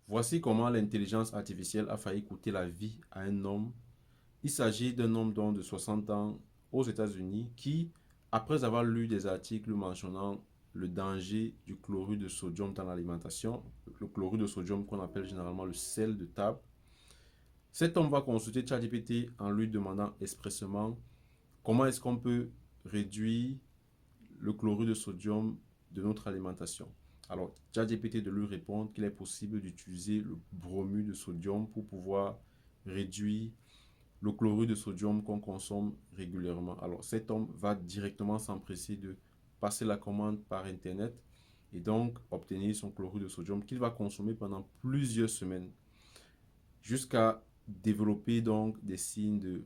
Voici comment l'intelligence artificielle a failli coûter la vie à un homme. Il s'agit d'un homme de 60 ans aux États-Unis qui, après avoir lu des articles mentionnant le danger du chlorure de sodium dans l'alimentation, le chlorure de sodium qu'on appelle généralement le sel de table, cet homme va consulter ChatGPT en lui demandant expressément comment est-ce qu'on peut réduire le chlorure de sodium de notre alimentation. Alors, ChatGPT de lui répondre qu'il est possible d'utiliser le bromure de sodium pour pouvoir réduire le chlorure de sodium qu'on consomme régulièrement. Alors, cet homme va directement s'empresser de passer la commande par Internet et donc obtenir son chlorure de sodium qu'il va consommer pendant plusieurs semaines jusqu'à développer donc des signes de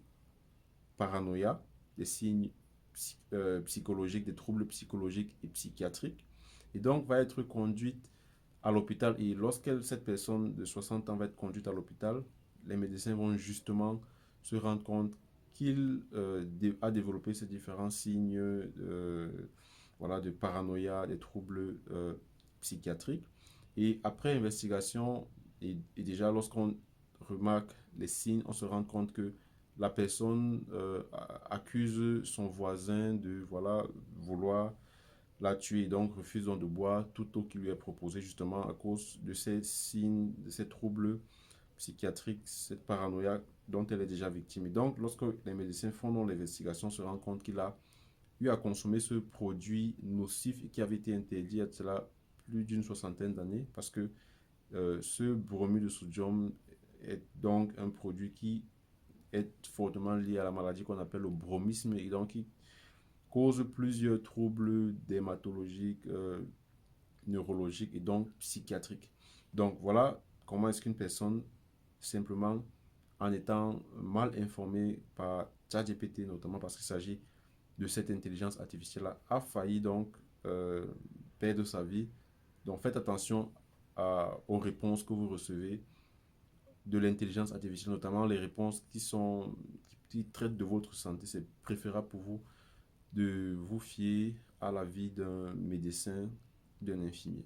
paranoïa, des signes psychologiques, des troubles psychologiques et psychiatriques, et donc va être conduite à l'hôpital. Et lorsque cette personne de 60 ans va être conduite à l'hôpital, les médecins vont justement se rendre compte qu'il a développé ces différents signes voilà, de paranoïa, des troubles psychiatriques. Et après investigation, et déjà lorsqu'on remarque les signes, on se rend compte que la personne accuse son voisin de voilà, vouloir la tuer et donc refuse donc de boire toute eau qui lui est proposée justement à cause de ces signes, de ces troubles psychiatriques, cette paranoïa dont elle est déjà victime. Et donc, lorsque les médecins font donc l'investigation, se rendent compte qu'il a eu à consommer ce produit nocif et qui avait été interdit il y a cela plus d'une soixantaine d'années parce que ce bromure de sodium est donc un produit qui est fortement lié à la maladie qu'on appelle le bromisme et donc qui cause plusieurs troubles dermatologiques, neurologiques et donc psychiatriques. Donc voilà comment est-ce qu'une personne, simplement en étant mal informée par ChatGPT, notamment parce qu'il s'agit de cette intelligence artificielle-là, a failli donc perdre sa vie. Donc faites attention aux réponses que vous recevez de l'intelligence artificielle, notamment les réponses qui traitent de votre santé. C'est préférable pour vous de vous fier à l'avis d'un médecin, d'un infirmier.